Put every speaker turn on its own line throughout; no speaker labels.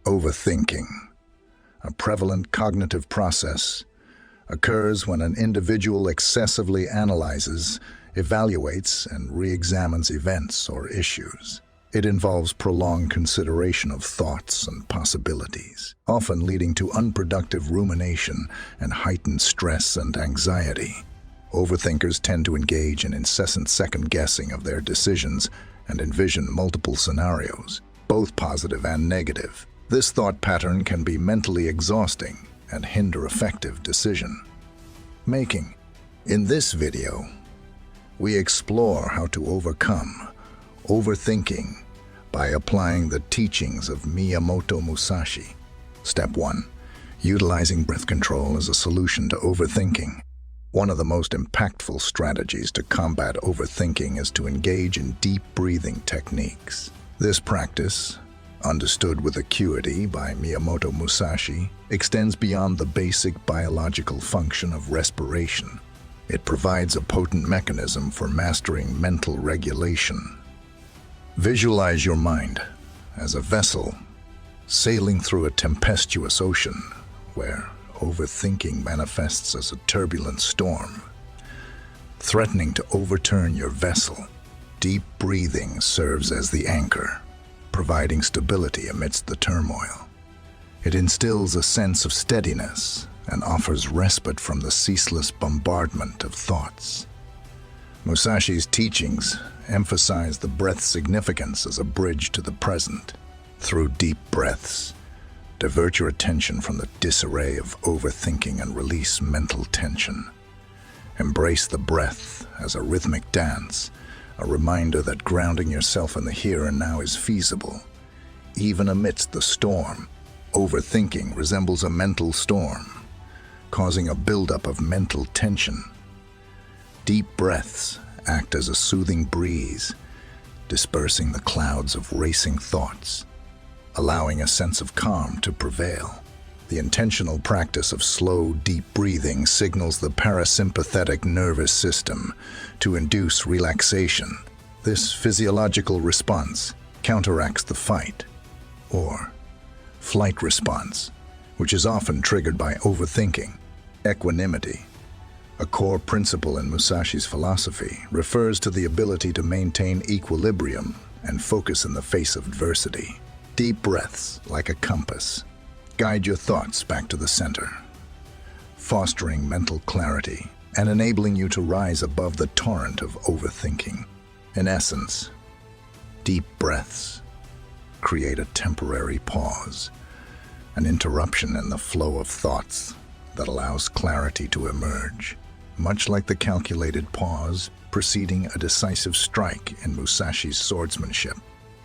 Overthinking, a prevalent cognitive process, occurs when an individual excessively analyzes, evaluates, and re-examines events or issues. It involves prolonged consideration of thoughts and possibilities, often leading to unproductive rumination and heightened stress and anxiety. Overthinkers tend to engage in incessant second-guessing of their decisions and envision multiple scenarios, both positive and negative. This thought pattern can be mentally exhausting and hinder effective decision making. In this video, we explore how to overcome overthinking by applying the teachings of Miyamoto Musashi. Step 1. Utilizing breath control as a solution to overthinking. One of the most impactful strategies to combat overthinking is to engage in deep breathing techniques. This practice, understood with acuity by Miyamoto Musashi, extends beyond the basic biological function of respiration. It provides a potent mechanism for mastering mental regulation. Visualize your mind as a vessel sailing through a tempestuous ocean where overthinking manifests as a turbulent storm, threatening to overturn your vessel. Deep breathing serves as the anchor, providing stability amidst the turmoil. It instills a sense of steadiness and offers respite from the ceaseless bombardment of thoughts. Musashi's teachings emphasize the breath's significance as a bridge to the present. Through deep breaths, divert your attention from the disarray of overthinking and release mental tension. Embrace the breath as a rhythmic dance, a reminder that grounding yourself in the here and now is feasible, even amidst the storm. Overthinking resembles a mental storm, causing a buildup of mental tension. Deep breaths act as a soothing breeze, dispersing the clouds of racing thoughts, allowing a sense of calm to prevail. The intentional practice of slow, deep breathing signals the parasympathetic nervous system to induce relaxation. This physiological response counteracts the fight or flight response, which is often triggered by overthinking. Equanimity, a core principle in Musashi's philosophy, refers to the ability to maintain equilibrium and focus in the face of adversity. Deep breaths, like a compass, guide your thoughts back to the center, fostering mental clarity and enabling you to rise above the torrent of overthinking. In essence, deep breaths create a temporary pause, an interruption in the flow of thoughts that allows clarity to emerge, much like the calculated pause preceding a decisive strike in Musashi's swordsmanship.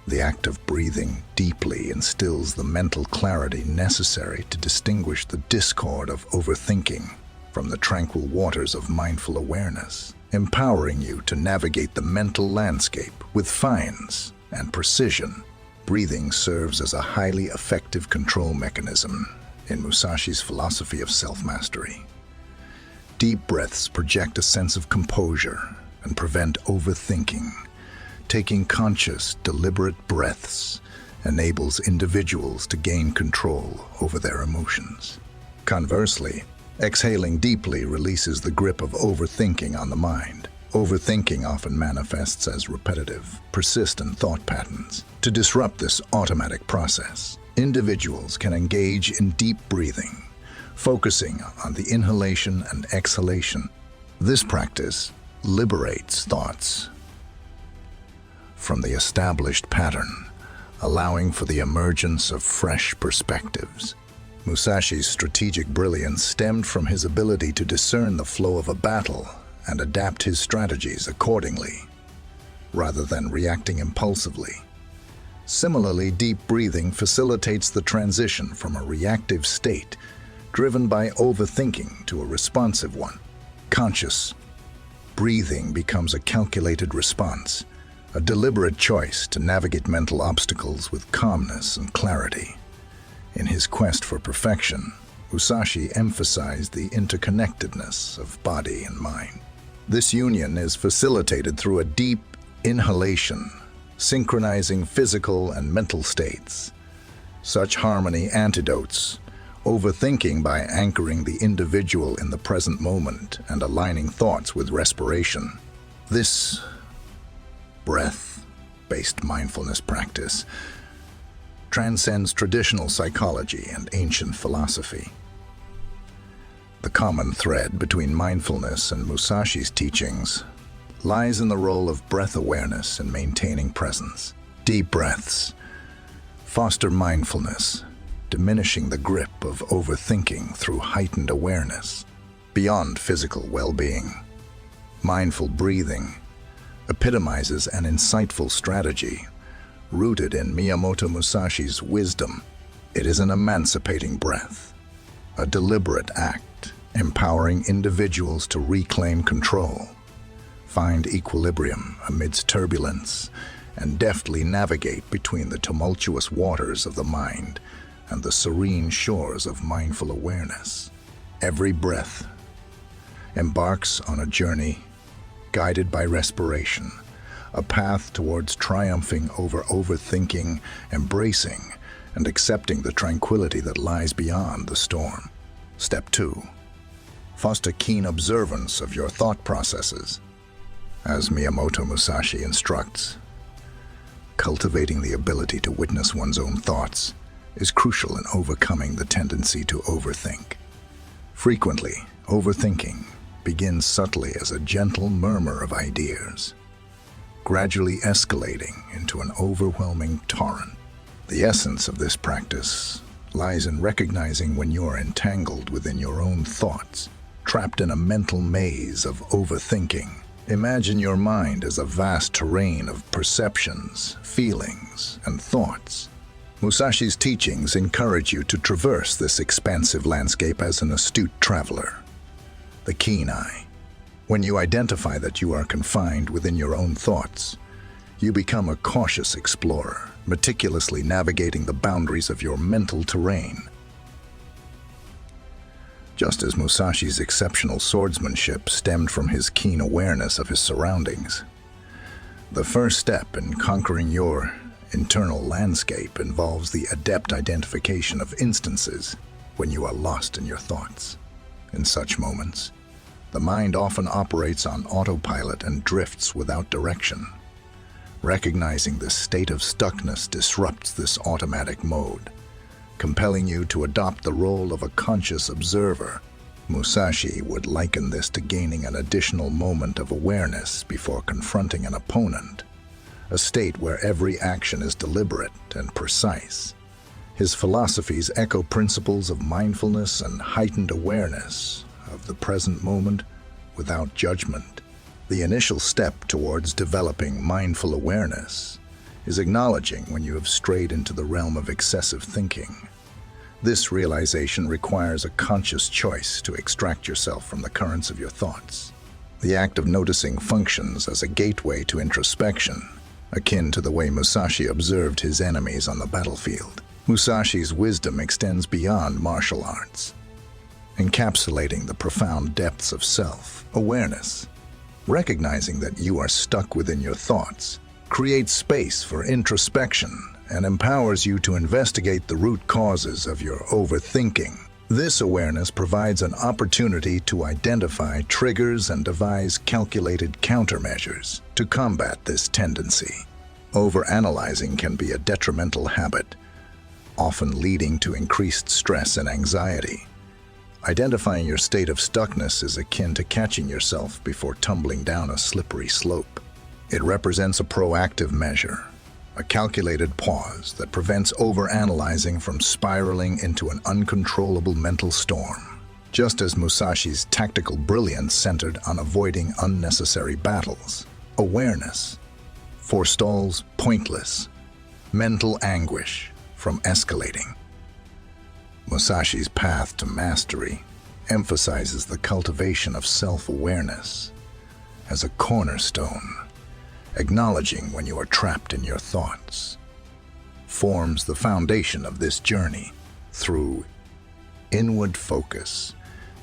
The act of breathing deeply instills the mental clarity necessary to distinguish the discord of overthinking from the tranquil waters of mindful awareness, empowering you to navigate the mental landscape with finesse and precision. Breathing serves as a highly effective control mechanism in Musashi's philosophy of self-mastery. Deep breaths project a sense of composure and prevent overthinking. Taking conscious, deliberate breaths enables individuals to gain control over their emotions. Conversely, exhaling deeply releases the grip of overthinking on the mind. Overthinking often manifests as repetitive, persistent thought patterns. To disrupt this automatic process, individuals can engage in deep breathing, focusing on the inhalation and exhalation. This practice liberates thoughts from the established pattern, allowing for the emergence of fresh perspectives. Musashi's strategic brilliance stemmed from his ability to discern the flow of a battle and adapt his strategies accordingly, rather than reacting impulsively. Similarly, deep breathing facilitates the transition from a reactive state driven by overthinking to a responsive one. Conscious breathing becomes a calculated response, a deliberate choice to navigate mental obstacles with calmness and clarity. In his quest for perfection, Musashi emphasized the interconnectedness of body and mind. This union is facilitated through a deep inhalation, synchronizing physical and mental states, Such harmony antidotes overthinking by anchoring the individual in the present moment and aligning thoughts with respiration. This breath-based mindfulness practice transcends traditional psychology and ancient philosophy. The common thread between mindfulness and Musashi's teachings lies in the role of breath awareness in maintaining presence. Deep breaths foster mindfulness, diminishing the grip of overthinking through heightened awareness. Beyond physical well-being, mindful breathing epitomizes an insightful strategy rooted in Miyamoto Musashi's wisdom. It is an emancipating breath, a deliberate act empowering individuals to reclaim control, find equilibrium amidst turbulence, and deftly navigate between the tumultuous waters of the mind and the serene shores of mindful awareness. Every breath embarks on a journey guided by respiration, a path towards triumphing over overthinking, embracing and accepting the tranquility that lies beyond the storm. Step 2. Foster keen observance of your thought processes. As Miyamoto Musashi instructs, cultivating the ability to witness one's own thoughts is crucial in overcoming the tendency to overthink. Frequently, overthinking begins subtly as a gentle murmur of ideas, gradually escalating into an overwhelming torrent. The essence of this practice lies in recognizing when you are entangled within your own thoughts, trapped in a mental maze of overthinking. Imagine your mind as a vast terrain of perceptions, feelings, and thoughts. Musashi's teachings encourage you to traverse this expansive landscape as an astute traveler. The keen eye. When you identify that you are confined within your own thoughts, you become a cautious explorer, meticulously navigating the boundaries of your mental terrain. Just as Musashi's exceptional swordsmanship stemmed from his keen awareness of his surroundings, the first step in conquering your internal landscape involves the adept identification of instances when you are lost in your thoughts. In such moments, the mind often operates on autopilot and drifts without direction. Recognizing this state of stuckness disrupts this automatic mode, compelling you to adopt the role of a conscious observer. Musashi would liken this to gaining an additional moment of awareness before confronting an opponent, a state where every action is deliberate and precise. His philosophies echo principles of mindfulness and heightened awareness of the present moment without judgment. The initial step towards developing mindful awareness is acknowledging when you have strayed into the realm of excessive thinking. This realization requires a conscious choice to extract yourself from the currents of your thoughts. The act of noticing functions as a gateway to introspection, akin to the way Musashi observed his enemies on the battlefield. Musashi's wisdom extends beyond martial arts, encapsulating the profound depths of self-awareness. Recognizing that you are stuck within your thoughts creates space for introspection and empowers you to investigate the root causes of your overthinking. This awareness provides an opportunity to identify triggers and devise calculated countermeasures to combat this tendency. Overanalyzing can be a detrimental habit, often leading to increased stress and anxiety. Identifying your state of stuckness is akin to catching yourself before tumbling down a slippery slope. It represents a proactive measure, a calculated pause that prevents overanalyzing from spiraling into an uncontrollable mental storm. Just as Musashi's tactical brilliance centered on avoiding unnecessary battles, awareness forestalls pointless mental anguish from escalating. Musashi's path to mastery emphasizes the cultivation of self-awareness as a cornerstone. Acknowledging when you are trapped in your thoughts forms the foundation of this journey. Through inward focus,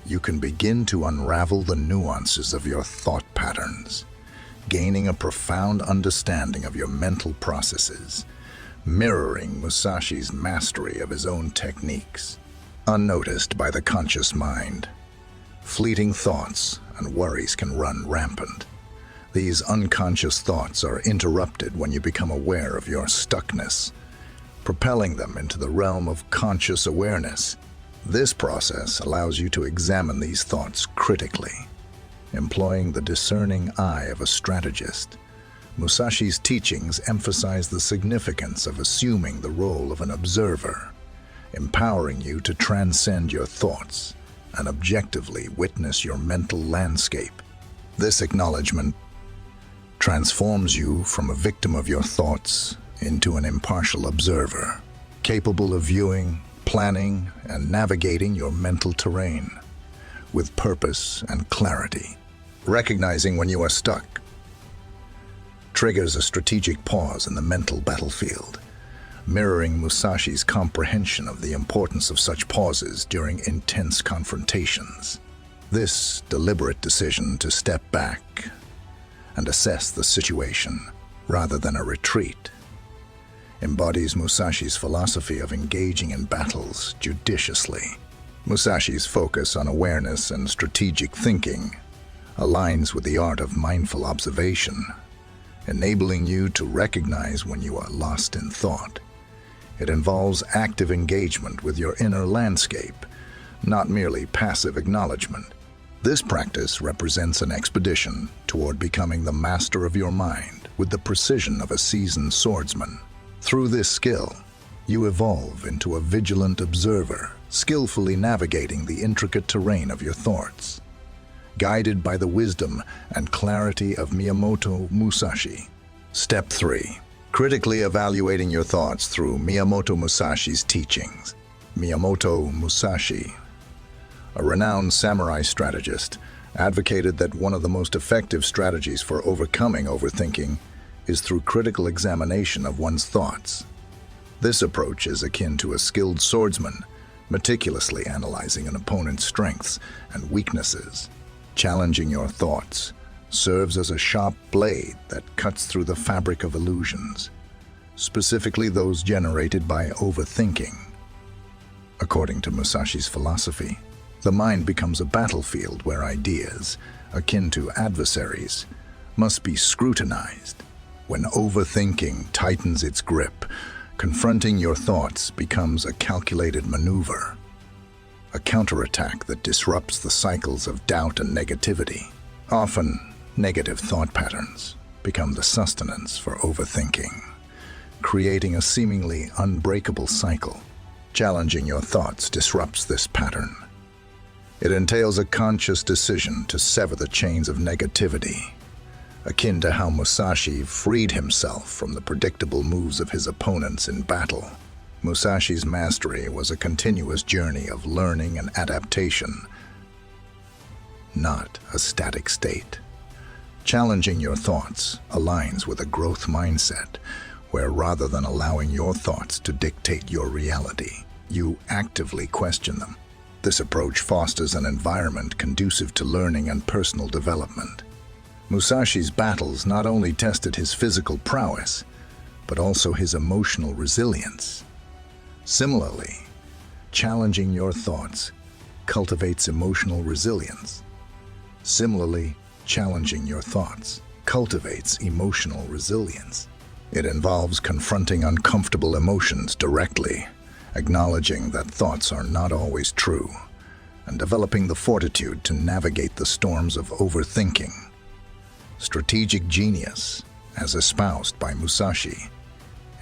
you can begin to unravel the nuances of your thought patterns, gaining a profound understanding of your mental processes. mirroring Musashi's mastery of his own techniques. Unnoticed by the conscious mind, fleeting thoughts and worries can run rampant. These unconscious thoughts are interrupted when you become aware of your stuckness, propelling them into the realm of conscious awareness. This process allows you to examine these thoughts critically, employing the discerning eye of a strategist. Musashi's teachings emphasize the significance of assuming the role of an observer, empowering you to transcend your thoughts and objectively witness your mental landscape. This acknowledgement transforms you from a victim of your thoughts into an impartial observer, capable of viewing, planning, and navigating your mental terrain with purpose and clarity. Recognizing when you are stuck triggers a strategic pause in the mental battlefield, mirroring Musashi's comprehension of the importance of such pauses during intense confrontations. This deliberate decision to step back and assess the situation rather than a retreat embodies Musashi's philosophy of engaging in battles judiciously. Musashi's focus on awareness and strategic thinking aligns with the art of mindful observation, enabling you to recognize when you are lost in thought. It involves active engagement with your inner landscape, not merely passive acknowledgement. This practice represents an expedition toward becoming the master of your mind with the precision of a seasoned swordsman. Through this skill, you evolve into a vigilant observer, skillfully navigating the intricate terrain of your thoughts. Guided by the wisdom and clarity of Miyamoto Musashi. Step 3. Critically evaluating your thoughts through Miyamoto Musashi's teachings. Miyamoto Musashi, a renowned samurai strategist, advocated that one of the most effective strategies for overcoming overthinking is through critical examination of one's thoughts. This approach is akin to a skilled swordsman, meticulously analyzing an opponent's strengths and weaknesses. Challenging your thoughts serves as a sharp blade that cuts through the fabric of illusions, specifically those generated by overthinking. According to Musashi's philosophy, the mind becomes a battlefield where ideas, akin to adversaries, must be scrutinized. When overthinking tightens its grip, confronting your thoughts becomes a calculated maneuver, a counterattack that disrupts the cycles of doubt and negativity. Often, negative thought patterns become the sustenance for overthinking, creating a seemingly unbreakable cycle. Challenging your thoughts disrupts this pattern. It entails a conscious decision to sever the chains of negativity, akin to how Musashi freed himself from the predictable moves of his opponents in battle. Musashi's mastery was a continuous journey of learning and adaptation, not a static state. Challenging your thoughts aligns with a growth mindset, where rather than allowing your thoughts to dictate your reality, you actively question them. This approach fosters an environment conducive to learning and personal development. Musashi's battles not only tested his physical prowess, but also his emotional resilience. Similarly, challenging your thoughts cultivates emotional resilience. Similarly, challenging your thoughts cultivates emotional resilience. It involves confronting uncomfortable emotions directly, acknowledging that thoughts are not always true, and developing the fortitude to navigate the storms of overthinking. Strategic genius, as espoused by Musashi,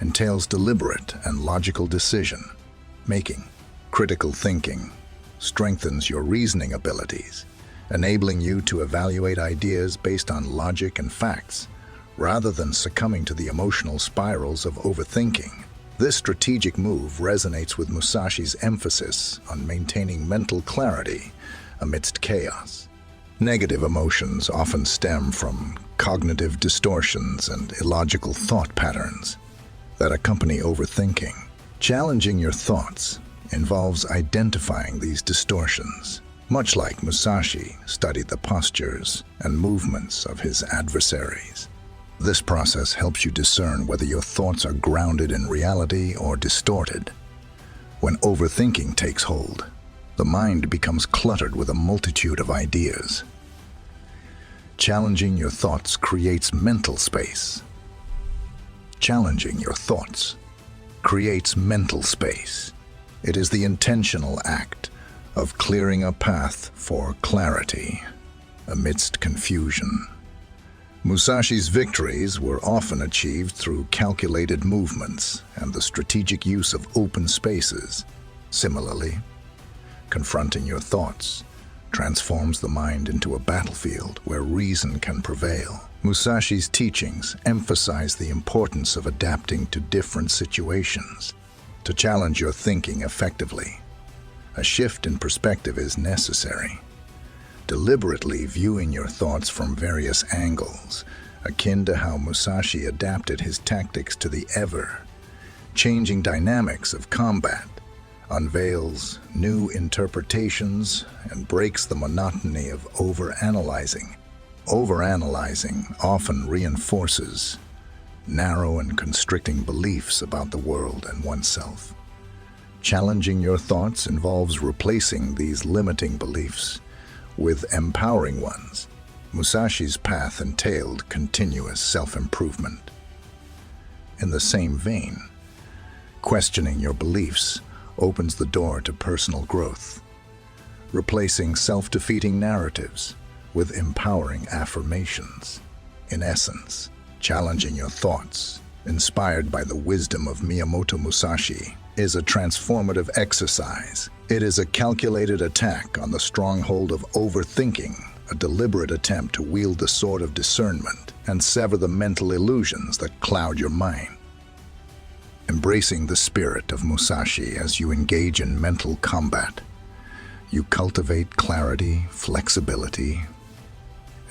entails deliberate and logical decision-making. Critical thinking strengthens your reasoning abilities, enabling you to evaluate ideas based on logic and facts, rather than succumbing to the emotional spirals of overthinking. This strategic move resonates with Musashi's emphasis on maintaining mental clarity amidst chaos. Negative emotions often stem from cognitive distortions and illogical thought patterns that accompany overthinking. Challenging your thoughts involves identifying these distortions, much like Musashi studied the postures and movements of his adversaries. This process helps you discern whether your thoughts are grounded in reality or distorted. When overthinking takes hold, the mind becomes cluttered with a multitude of ideas. Challenging your thoughts creates mental space. Challenging your thoughts creates mental space. It is the intentional act of clearing a path for clarity amidst confusion. Musashi's victories were often achieved through calculated movements and the strategic use of open spaces. Similarly, confronting your thoughts transforms the mind into a battlefield where reason can prevail. Musashi's teachings emphasize the importance of adapting to different situations. To challenge your thinking effectively, a shift in perspective is necessary. Deliberately viewing your thoughts from various angles, akin to how Musashi adapted his tactics to the ever-changing dynamics of combat, unveils new interpretations and breaks the monotony of overanalyzing. Overanalyzing often reinforces narrow and constricting beliefs about the world and oneself. Challenging your thoughts involves replacing these limiting beliefs with empowering ones. Musashi's path entailed continuous self-improvement. In the same vein, questioning your beliefs opens the door to personal growth, replacing self-defeating narratives with empowering affirmations. In essence, challenging your thoughts, inspired by the wisdom of Miyamoto Musashi, is a transformative exercise. It is a calculated attack on the stronghold of overthinking, a deliberate attempt to wield the sword of discernment and sever the mental illusions that cloud your mind. Embracing the spirit of Musashi as you engage in mental combat, you cultivate clarity, flexibility,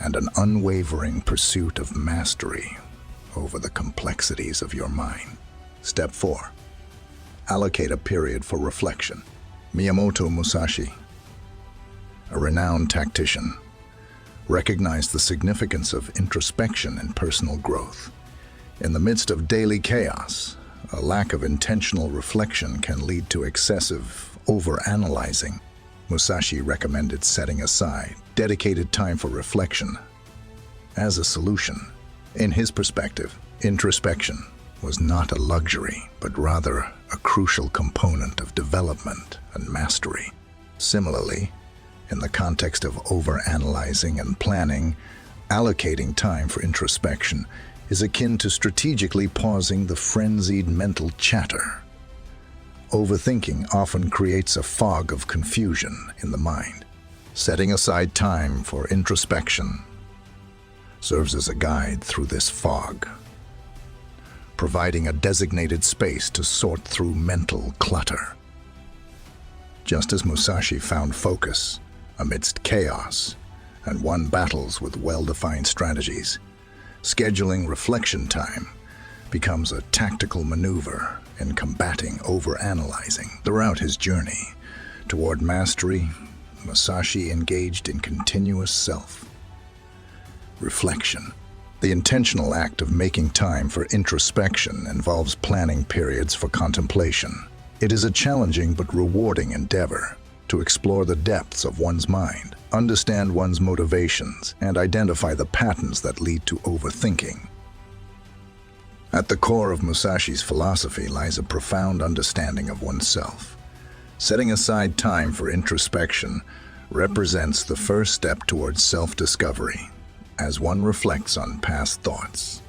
and an unwavering pursuit of mastery over the complexities of your mind. Step 4. Allocate a period for reflection. Miyamoto Musashi, a renowned tactician, recognized the significance of introspection in personal growth. In the midst of daily chaos, a lack of intentional reflection can lead to excessive overanalyzing. Musashi recommended setting aside dedicated time for reflection as a solution. In his perspective, introspection was not a luxury, but rather a crucial component of development and mastery. Similarly, in the context of overanalyzing and planning, allocating time for introspection is akin to strategically pausing the frenzied mental chatter. Overthinking often creates a fog of confusion in the mind. Setting aside time for introspection serves as a guide through this fog, providing a designated space to sort through mental clutter. Just as Musashi found focus amidst chaos and won battles with well-defined strategies, scheduling reflection time becomes a tactical maneuver in combating overanalyzing. Throughout his journey toward mastery, Musashi engaged in continuous self-reflection. The intentional act of making time for introspection involves planning periods for contemplation. It is a challenging but rewarding endeavor to explore the depths of one's mind, understand one's motivations, and identify the patterns that lead to overthinking. At the core of Musashi's philosophy lies a profound understanding of oneself. Setting aside time for introspection represents the first step towards self-discovery, as one reflects on past thoughts,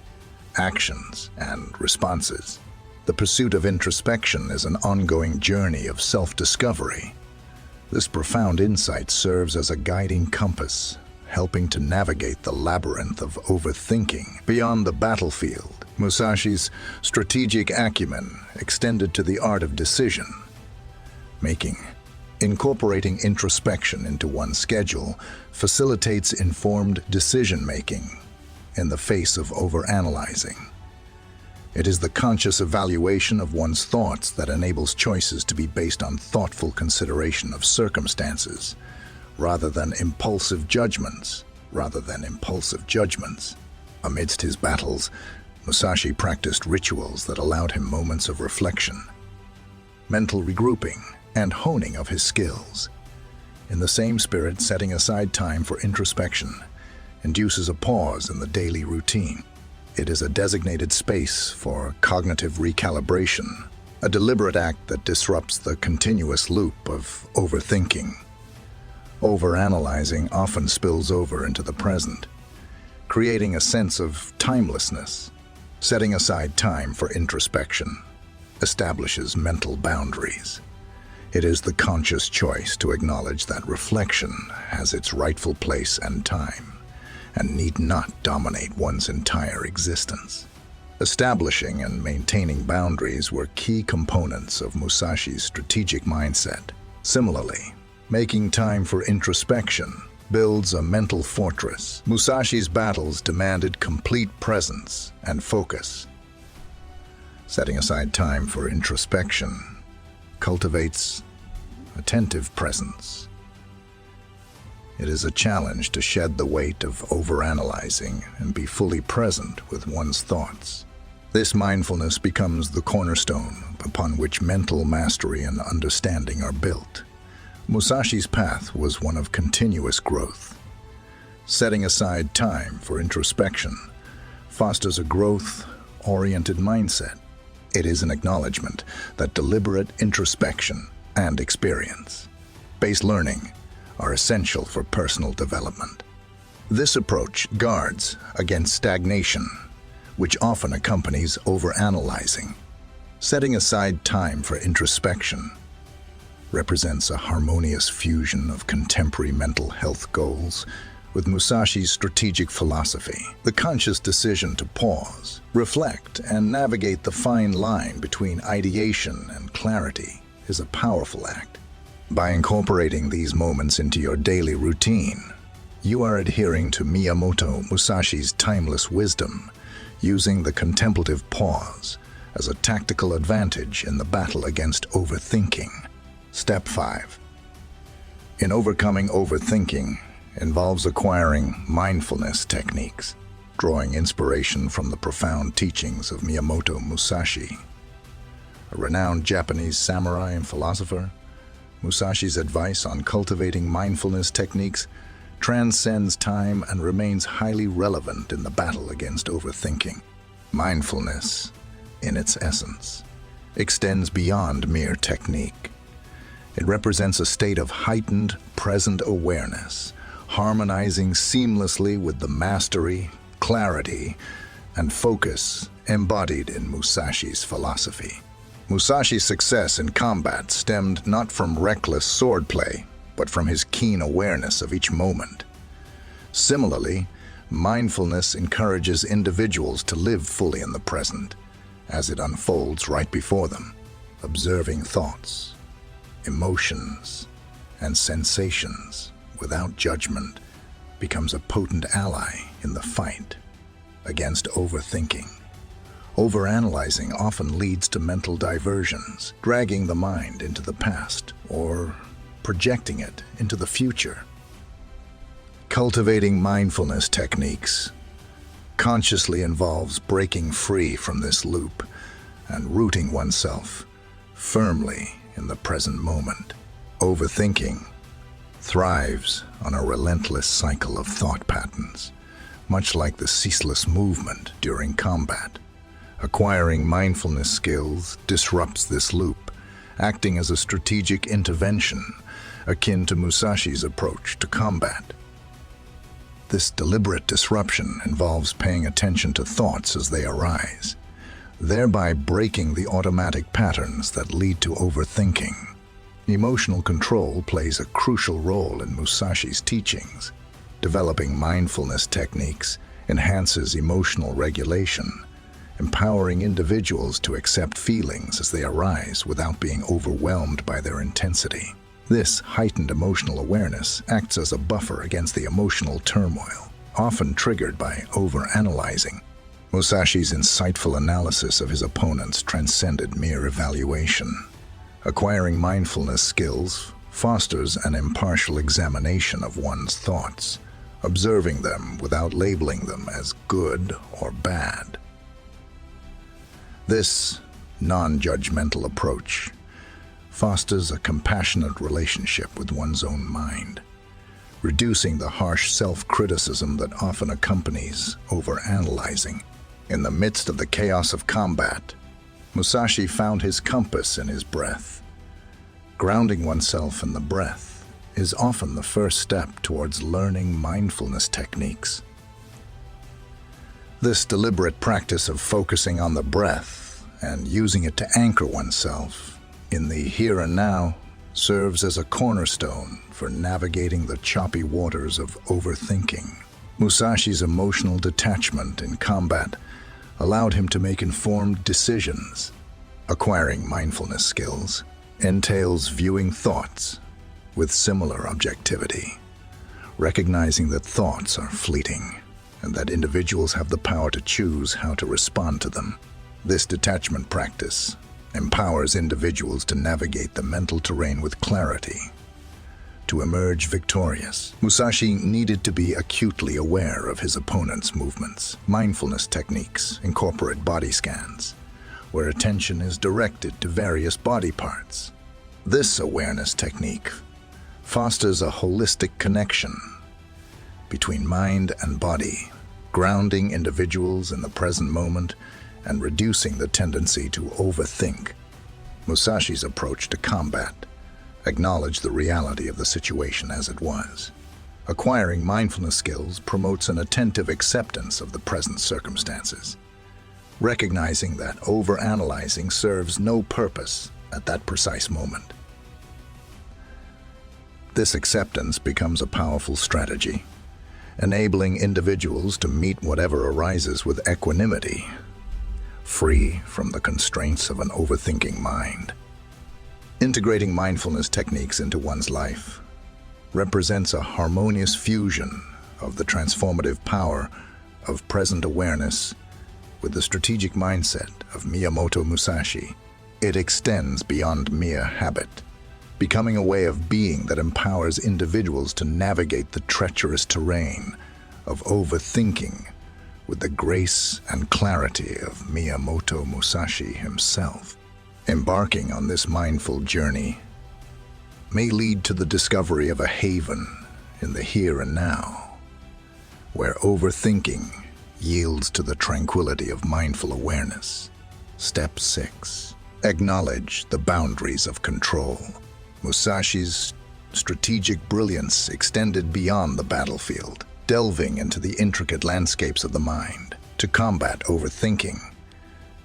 actions, and responses. The pursuit of introspection is an ongoing journey of self-discovery. This profound insight serves as a guiding compass, helping to navigate the labyrinth of overthinking. Beyond the battlefield, Musashi's strategic acumen extended to the art of decision-making. Incorporating introspection into one's schedule facilitates informed decision-making in the face of overanalyzing. It is the conscious evaluation of one's thoughts that enables choices to be based on thoughtful consideration of circumstances, rather than impulsive judgments. Amidst his battles, Musashi practiced rituals that allowed him moments of reflection, mental regrouping, and honing of his skills. In the same spirit, setting aside time for introspection induces a pause in the daily routine. It is a designated space for cognitive recalibration, a deliberate act that disrupts the continuous loop of overthinking. Overanalyzing often spills over into the present, creating a sense of timelessness. Setting aside time for introspection establishes mental boundaries. It is the conscious choice to acknowledge that reflection has its rightful place and time, and need not dominate one's entire existence. Establishing and maintaining boundaries were key components of Musashi's strategic mindset. Similarly, making time for introspection builds a mental fortress. Musashi's battles demanded complete presence and focus. Setting aside time for introspection cultivates attentive presence. It is a challenge to shed the weight of overanalyzing and be fully present with one's thoughts. This mindfulness becomes the cornerstone upon which mental mastery and understanding are built. Musashi's path was one of continuous growth. Setting aside time for introspection fosters a growth-oriented mindset. It is an acknowledgement that deliberate introspection and experience-based learning are essential for personal development. This approach guards against stagnation, which often accompanies overanalyzing. Setting aside time for introspection represents a harmonious fusion of contemporary mental health goals with Musashi's strategic philosophy. The conscious decision to pause, reflect, and navigate the fine line between ideation and clarity is a powerful act. By incorporating these moments into your daily routine, you are adhering to Miyamoto Musashi's timeless wisdom, using the contemplative pause as a tactical advantage in the battle against overthinking. Step 5. In overcoming overthinking involves acquiring mindfulness techniques, drawing inspiration from the profound teachings of Miyamoto Musashi. A renowned Japanese samurai and philosopher, Musashi's advice on cultivating mindfulness techniques transcends time and remains highly relevant in the battle against overthinking. Mindfulness, in its essence, extends beyond mere technique. It represents a state of heightened, present awareness, harmonizing seamlessly with the mastery, clarity, and focus embodied in Musashi's philosophy. Musashi's success in combat stemmed not from reckless swordplay, but from his keen awareness of each moment. Similarly, mindfulness encourages individuals to live fully in the present, as it unfolds right before them. Observing thoughts, emotions, and sensations without judgment becomes a potent ally in the fight against overthinking. Overanalyzing often leads to mental diversions, dragging the mind into the past or projecting it into the future. Cultivating mindfulness techniques consciously involves breaking free from this loop and rooting oneself firmly in the present moment. Overthinking thrives on a relentless cycle of thought patterns, much like the ceaseless movement during combat. Acquiring mindfulness skills disrupts this loop, acting as a strategic intervention akin to Musashi's approach to combat. This deliberate disruption involves paying attention to thoughts as they arise, thereby breaking the automatic patterns that lead to overthinking. Emotional control plays a crucial role in Musashi's teachings. Developing mindfulness techniques enhances emotional regulation, empowering individuals to accept feelings as they arise without being overwhelmed by their intensity. This heightened emotional awareness acts as a buffer against the emotional turmoil, often triggered by overanalyzing. Musashi's insightful analysis of his opponents transcended mere evaluation. Acquiring mindfulness skills fosters an impartial examination of one's thoughts, observing them without labeling them as good or bad. This non-judgmental approach fosters a compassionate relationship with one's own mind, reducing the harsh self-criticism that often accompanies overanalyzing. In the midst of the chaos of combat, Musashi found his compass in his breath. Grounding oneself in the breath is often the first step towards learning mindfulness techniques. This deliberate practice of focusing on the breath and using it to anchor oneself in the here and now serves as a cornerstone for navigating the choppy waters of overthinking. Musashi's emotional detachment in combat allowed him to make informed decisions. Acquiring mindfulness skills entails viewing thoughts with similar objectivity, recognizing that thoughts are fleeting and that individuals have the power to choose how to respond to them. This detachment practice empowers individuals to navigate the mental terrain with clarity. To emerge victorious, Musashi needed to be acutely aware of his opponent's movements. Mindfulness techniques incorporate body scans, where attention is directed to various body parts. This awareness technique fosters a holistic connection between mind and body, grounding individuals in the present moment and reducing the tendency to overthink. Musashi's approach to combat acknowledged the reality of the situation as it was. Acquiring mindfulness skills promotes an attentive acceptance of the present circumstances, recognizing that overanalyzing serves no purpose at that precise moment. This acceptance becomes a powerful strategy, enabling individuals to meet whatever arises with equanimity, free from the constraints of an overthinking mind. Integrating mindfulness techniques into one's life represents a harmonious fusion of the transformative power of present awareness with the strategic mindset of Miyamoto Musashi. It extends beyond mere habit, becoming a way of being that empowers individuals to navigate the treacherous terrain of overthinking with the grace and clarity of Miyamoto Musashi himself. Embarking on this mindful journey may lead to the discovery of a haven in the here and now, where overthinking yields to the tranquility of mindful awareness. Step 6. Acknowledge the boundaries of control. Musashi's strategic brilliance extended beyond the battlefield, delving into the intricate landscapes of the mind. To combat overthinking,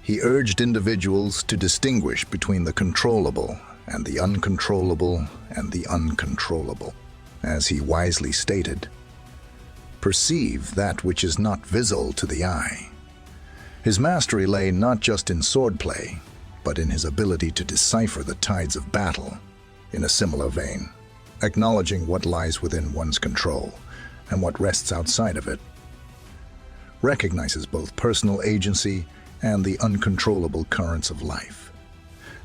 he urged individuals to distinguish between the controllable and the uncontrollable and the uncontrollable. As he wisely stated, perceive that which is not visible to the eye. His mastery lay not just in swordplay, but in his ability to decipher the tides of battle. In a similar vein, acknowledging what lies within one's control and what rests outside of it recognizes both personal agency and the uncontrollable currents of life.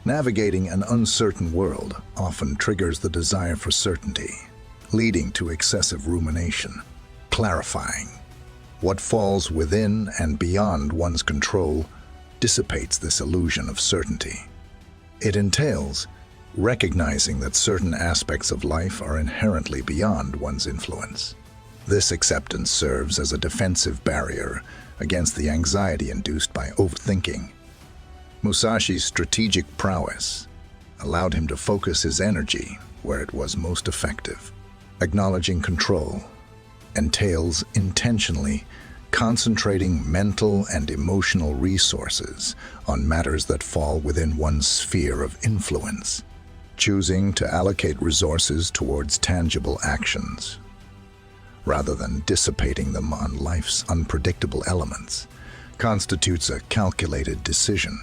Navigating an uncertain world often triggers the desire for certainty, leading to excessive rumination. Clarifying what falls within and beyond one's control dissipates this illusion of certainty. It entails recognizing that certain aspects of life are inherently beyond one's influence. This acceptance serves as a defensive barrier against the anxiety induced by overthinking. Musashi's strategic prowess allowed him to focus his energy where it was most effective. Acknowledging control entails intentionally concentrating mental and emotional resources on matters that fall within one's sphere of influence, choosing to allocate resources towards tangible actions rather than dissipating them on life's unpredictable elements, constitutes a calculated decision.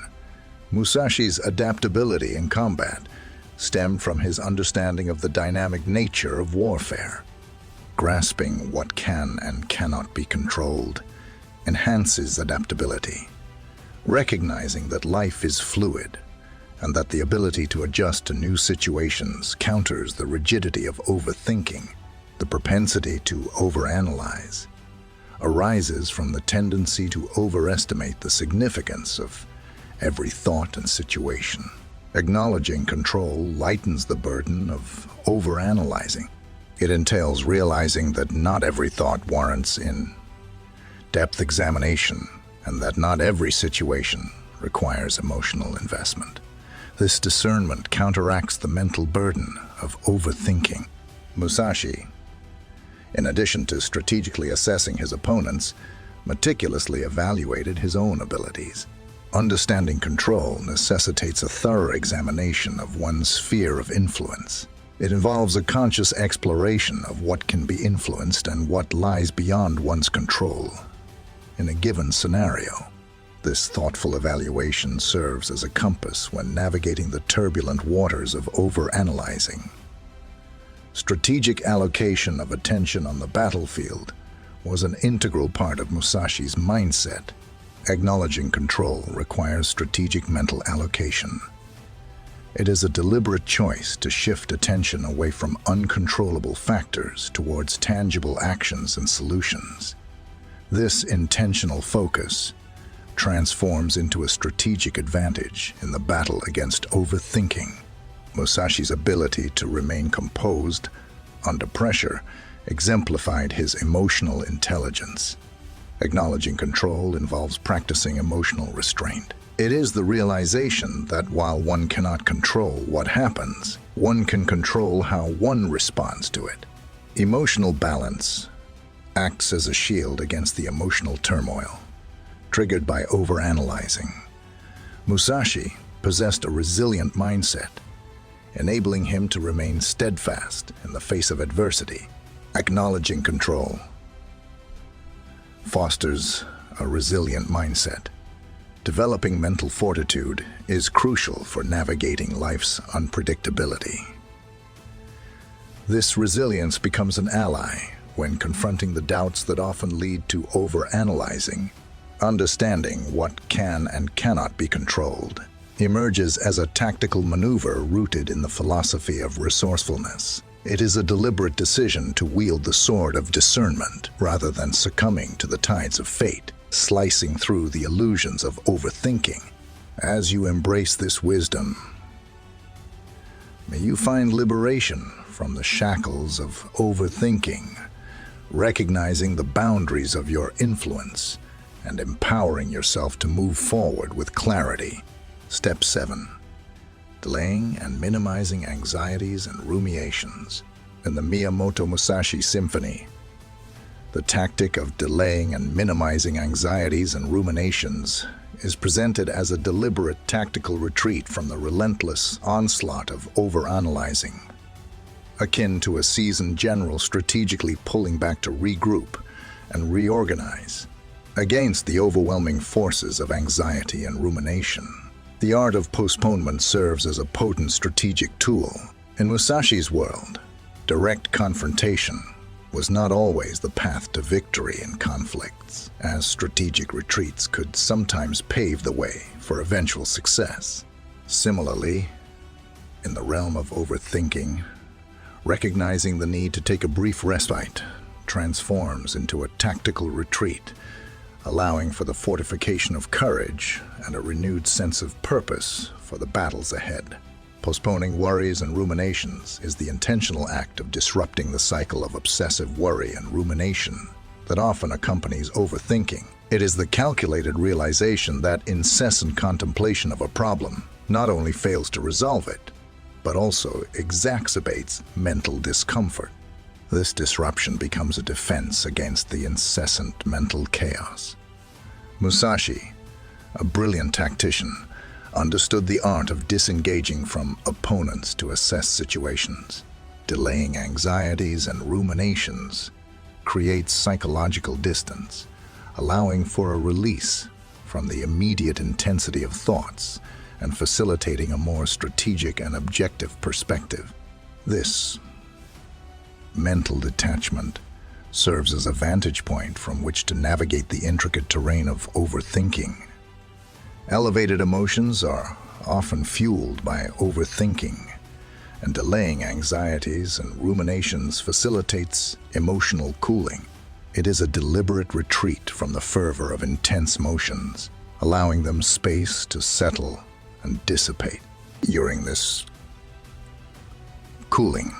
Musashi's adaptability in combat stemmed from his understanding of the dynamic nature of warfare. Grasping what can and cannot be controlled enhances adaptability, recognizing that life is fluid and that the ability to adjust to new situations counters the rigidity of overthinking. The propensity to overanalyze arises from the tendency to overestimate the significance of every thought and situation. Acknowledging control lightens the burden of overanalyzing. It entails realizing that not every thought warrants in-depth examination, and that not every situation requires emotional investment. This discernment counteracts the mental burden of overthinking. Musashi, in addition to strategically assessing his opponents, meticulously evaluated his own abilities. Understanding control necessitates a thorough examination of one's sphere of influence. It involves a conscious exploration of what can be influenced and what lies beyond one's control in a given scenario. This thoughtful evaluation serves as a compass when navigating the turbulent waters of overanalyzing. Strategic allocation of attention on the battlefield was an integral part of Musashi's mindset. Acknowledging control requires strategic mental allocation. It is a deliberate choice to shift attention away from uncontrollable factors towards tangible actions and solutions. This intentional focus transforms into a strategic advantage in the battle against overthinking. Musashi's ability to remain composed under pressure exemplified his emotional intelligence. Acknowledging control involves practicing emotional restraint. It is the realization that while one cannot control what happens, one can control how one responds to it. Emotional balance acts as a shield against the emotional turmoil triggered by overanalyzing. Musashi possessed a resilient mindset, enabling him to remain steadfast in the face of adversity. Acknowledging control fosters a resilient mindset. Developing mental fortitude is crucial for navigating life's unpredictability. This resilience becomes an ally when confronting the doubts that often lead to overanalyzing. Understanding what can and cannot be controlled emerges as a tactical maneuver rooted in the philosophy of resourcefulness. It is a deliberate decision to wield the sword of discernment rather than succumbing to the tides of fate, slicing through the illusions of overthinking. As you embrace this wisdom, may you find liberation from the shackles of overthinking, recognizing the boundaries of your influence and empowering yourself to move forward with clarity. Step 7. Delaying and minimizing anxieties and rumiations. In the Miyamoto Musashi Symphony, the tactic of delaying and minimizing anxieties and ruminations is presented as a deliberate tactical retreat from the relentless onslaught of overanalyzing, akin to a seasoned general strategically pulling back to regroup and reorganize against the overwhelming forces of anxiety and rumination. The art of postponement serves as a potent strategic tool. In Musashi's world, direct confrontation was not always the path to victory in conflicts, as strategic retreats could sometimes pave the way for eventual success. Similarly, in the realm of overthinking, recognizing the need to take a brief respite transforms into a tactical retreat, allowing for the fortification of courage and a renewed sense of purpose for the battles ahead. Postponing worries and ruminations is the intentional act of disrupting the cycle of obsessive worry and rumination that often accompanies overthinking. It is the calculated realization that incessant contemplation of a problem not only fails to resolve it, but also exacerbates mental discomfort. This disruption becomes a defense against the incessant mental chaos. Musashi, a brilliant tactician, understood the art of disengaging from opponents to assess situations. Delaying anxieties and ruminations creates psychological distance, allowing for a release from the immediate intensity of thoughts and facilitating a more strategic and objective perspective. This mental detachment serves as a vantage point from which to navigate the intricate terrain of overthinking. Elevated emotions are often fueled by overthinking, and delaying anxieties and ruminations facilitates emotional cooling. It is a deliberate retreat from the fervor of intense motions, allowing them space to settle and dissipate. During this cooling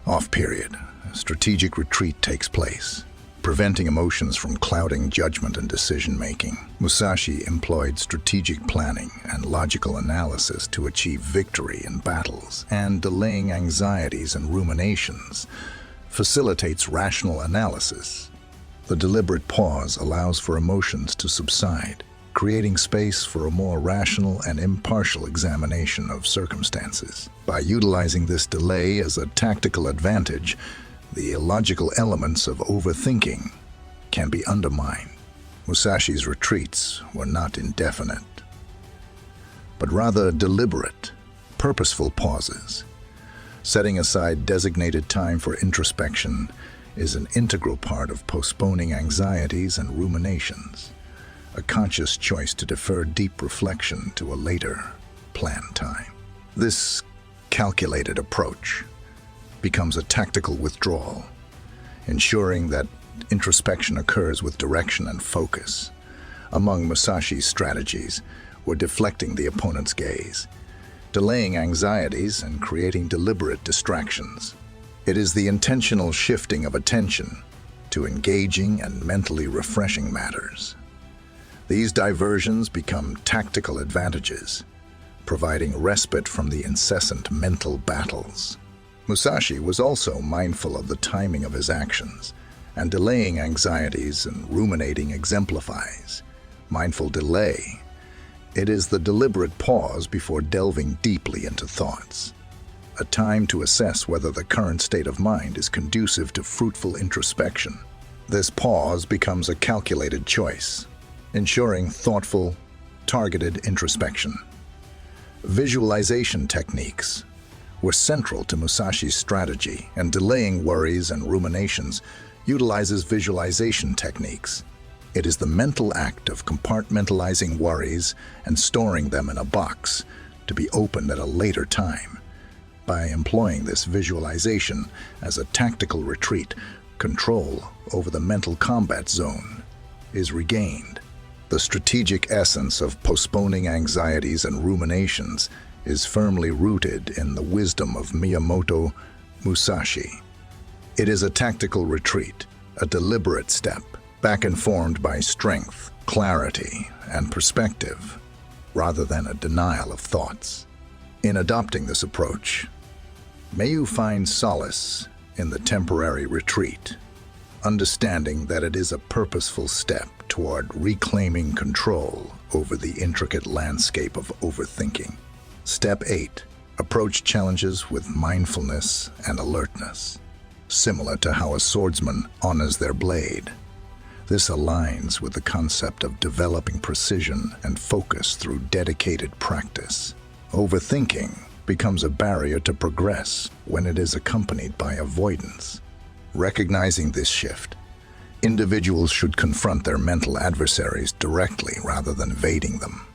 off period, a strategic retreat takes place, preventing emotions from clouding judgment and decision-making. Musashi employed strategic planning and logical analysis to achieve victory in battles, and delaying anxieties and ruminations facilitates rational analysis. The deliberate pause allows for emotions to subside, creating space for a more rational and impartial examination of circumstances. By utilizing this delay as a tactical advantage, the illogical elements of overthinking can be undermined. Musashi's retreats were not indefinite, but rather deliberate, purposeful pauses. Setting aside designated time for introspection is an integral part of postponing anxieties and ruminations, a conscious choice to defer deep reflection to a later, planned time. This calculated approach becomes a tactical withdrawal, ensuring that introspection occurs with direction and focus. Among Musashi's strategies were deflecting the opponent's gaze, delaying anxieties, and creating deliberate distractions. It is the intentional shifting of attention to engaging and mentally refreshing matters. These diversions become tactical advantages, providing respite from the incessant mental battles. Musashi was also mindful of the timing of his actions, and delaying anxieties and ruminating exemplifies mindful delay. It is the deliberate pause before delving deeply into thoughts, a time to assess whether the current state of mind is conducive to fruitful introspection. This pause becomes a calculated choice, ensuring thoughtful, targeted introspection. Visualization techniques were central to Musashi's strategy, and delaying worries and ruminations utilizes visualization techniques. It is the mental act of compartmentalizing worries and storing them in a box to be opened at a later time. By employing this visualization as a tactical retreat, control over the mental combat zone is regained. The strategic essence of postponing anxieties and ruminations is firmly rooted in the wisdom of Miyamoto Musashi. It is a tactical retreat, a deliberate step, back informed by strength, clarity, and perspective, rather than a denial of thoughts. In adopting this approach, may you find solace in the temporary retreat, understanding that it is a purposeful step toward reclaiming control over the intricate landscape of overthinking. Step 8. Approach challenges with mindfulness and alertness. Similar to how a swordsman honors their blade, this aligns with the concept of developing precision and focus through dedicated practice. Overthinking becomes a barrier to progress when it is accompanied by avoidance. Recognizing this shift, individuals should confront their mental adversaries directly rather than evading them.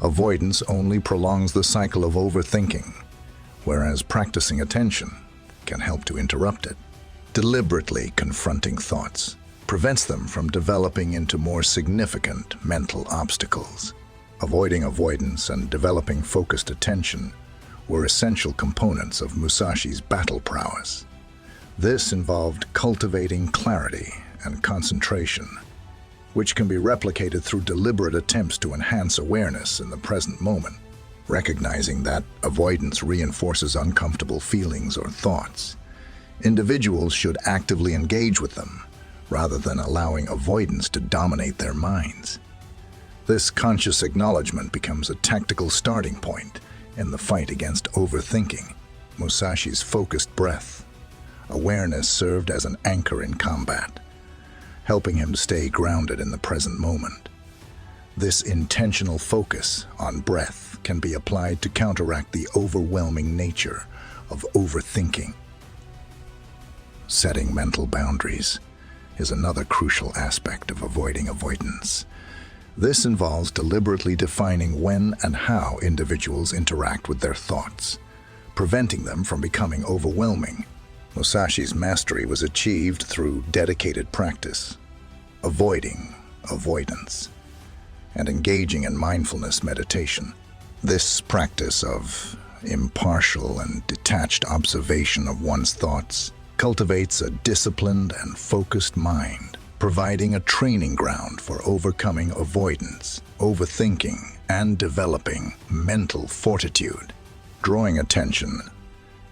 Avoidance only prolongs the cycle of overthinking, whereas practicing attention can help to interrupt it. Deliberately confronting thoughts prevents them from developing into more significant mental obstacles. Avoiding avoidance and developing focused attention were essential components of Musashi's battle prowess. This involved cultivating clarity and concentration, which can be replicated through deliberate attempts to enhance awareness in the present moment. Recognizing that avoidance reinforces uncomfortable feelings or thoughts, individuals should actively engage with them rather than allowing avoidance to dominate their minds. This conscious acknowledgement becomes a tactical starting point in the fight against overthinking. Musashi's focused breath awareness served as an anchor in combat, helping him stay grounded in the present moment. This intentional focus on breath can be applied to counteract the overwhelming nature of overthinking. Setting mental boundaries is another crucial aspect of avoiding avoidance. This involves deliberately defining when and how individuals interact with their thoughts, preventing them from becoming overwhelming. Musashi's mastery was achieved through dedicated practice, avoiding avoidance, and engaging in mindfulness meditation. This practice of impartial and detached observation of one's thoughts cultivates a disciplined and focused mind, providing a training ground for overcoming avoidance, overthinking, and developing mental fortitude. Drawing attention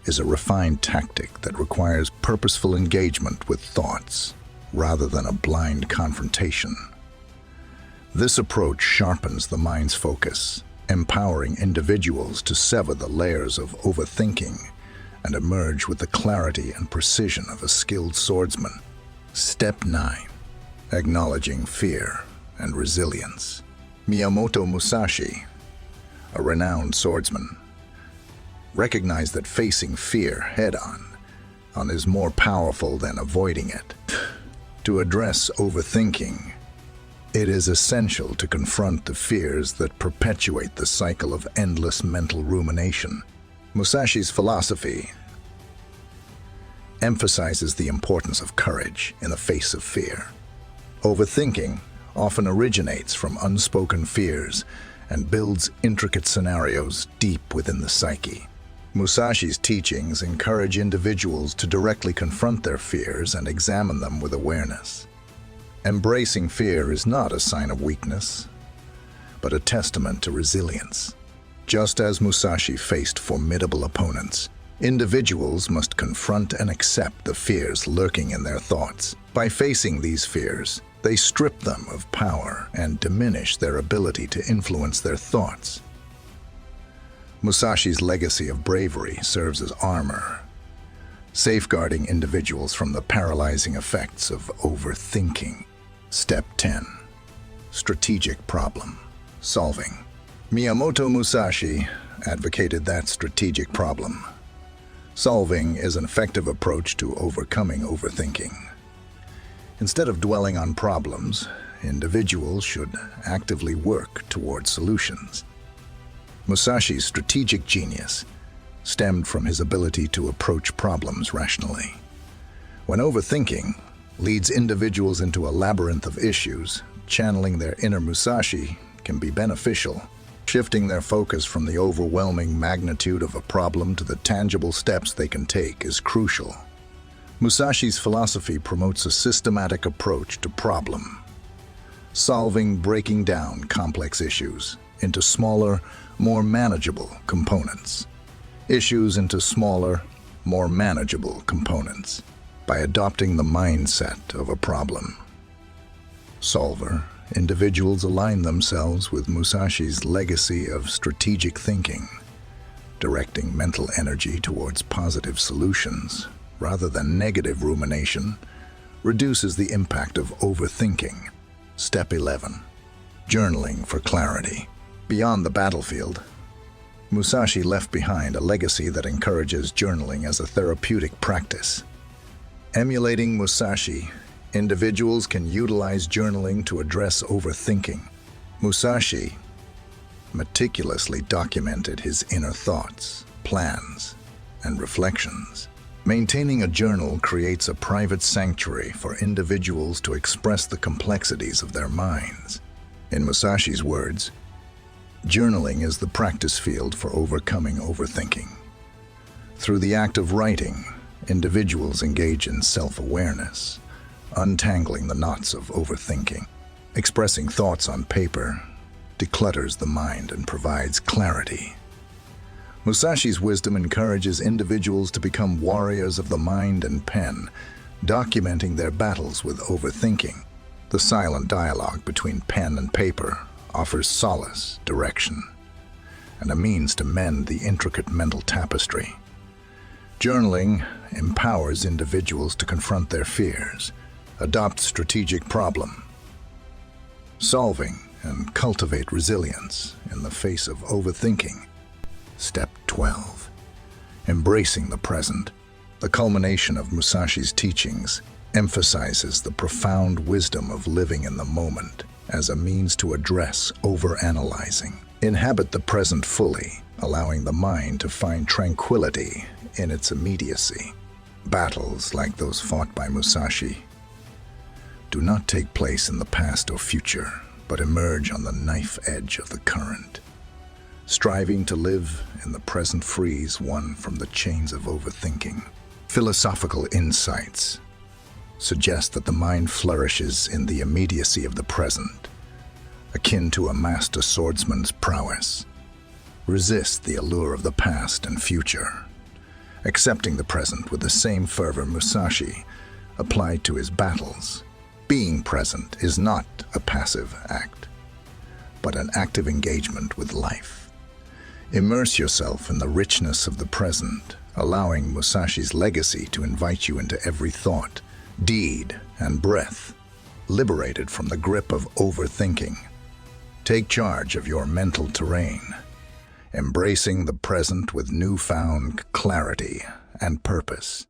is a refined tactic that requires purposeful engagement with thoughts rather than a blind confrontation. This approach sharpens the mind's focus, empowering individuals to sever the layers of overthinking and emerge with the clarity and precision of a skilled swordsman. Step 9. Acknowledging fear and resilience. Miyamoto Musashi, a renowned swordsman, recognized that facing fear head-on is more powerful than avoiding it. To address overthinking, it is essential to confront the fears that perpetuate the cycle of endless mental rumination. Musashi's philosophy emphasizes the importance of courage in the face of fear. Overthinking often originates from unspoken fears and builds intricate scenarios deep within the psyche. Musashi's teachings encourage individuals to directly confront their fears and examine them with awareness. Embracing fear is not a sign of weakness, but a testament to resilience. Just as Musashi faced formidable opponents, individuals must confront and accept the fears lurking in their thoughts. By facing these fears, they strip them of power and diminish their ability to influence their thoughts. Musashi's legacy of bravery serves as armor, safeguarding individuals from the paralyzing effects of overthinking. Step 10. Strategic problem solving. Miyamoto Musashi advocated that strategic problem solving is an effective approach to overcoming overthinking. Instead of dwelling on problems, individuals should actively work toward solutions. Musashi's strategic genius stemmed from his ability to approach problems rationally. When overthinking leads individuals into a labyrinth of issues, channeling their inner Musashi can be beneficial. Shifting their focus from the overwhelming magnitude of a problem to the tangible steps they can take is crucial. Musashi's philosophy promotes a systematic approach to problem solving, breaking down complex issues into smaller, more manageable components. By adopting the mindset of a problem solver, individuals align themselves with Musashi's legacy of strategic thinking, directing mental energy towards positive solutions rather than negative rumination, reduces the impact of overthinking. Step 11. Journaling for clarity. Beyond the battlefield, Musashi left behind a legacy that encourages journaling as a therapeutic practice. Emulating Musashi, individuals can utilize journaling to address overthinking. Musashi meticulously documented his inner thoughts, plans, and reflections. Maintaining a journal creates a private sanctuary for individuals to express the complexities of their minds. In Musashi's words, journaling is the practice field for overcoming overthinking. Through the act of writing, individuals engage in self-awareness, untangling the knots of overthinking. Expressing thoughts on paper declutters the mind and provides clarity. Musashi's wisdom encourages individuals to become warriors of the mind and pen, documenting their battles with overthinking. The silent dialogue between pen and paper offers solace, direction, and a means to mend the intricate mental tapestry. Journaling empowers individuals to confront their fears, adopt strategic problem solving, and cultivate resilience in the face of overthinking. Step 12. Embracing the present. The culmination of Musashi's teachings emphasizes the profound wisdom of living in the moment as a means to address overanalyzing. Inhabit the present fully, allowing the mind to find tranquility in its immediacy. Battles like those fought by Musashi do not take place in the past or future, but emerge on the knife edge of the current. Striving to live in the present frees one from the chains of overthinking. Philosophical insights suggest that the mind flourishes in the immediacy of the present, akin to a master swordsman's prowess. Resist the allure of the past and future, accepting the present with the same fervor Musashi applied to his battles. Being present is not a passive act, but an active engagement with life. Immerse yourself in the richness of the present, allowing Musashi's legacy to invite you into every thought, deed, and breath, liberated from the grip of overthinking. Take charge of your mental terrain, embracing the present with newfound clarity and purpose.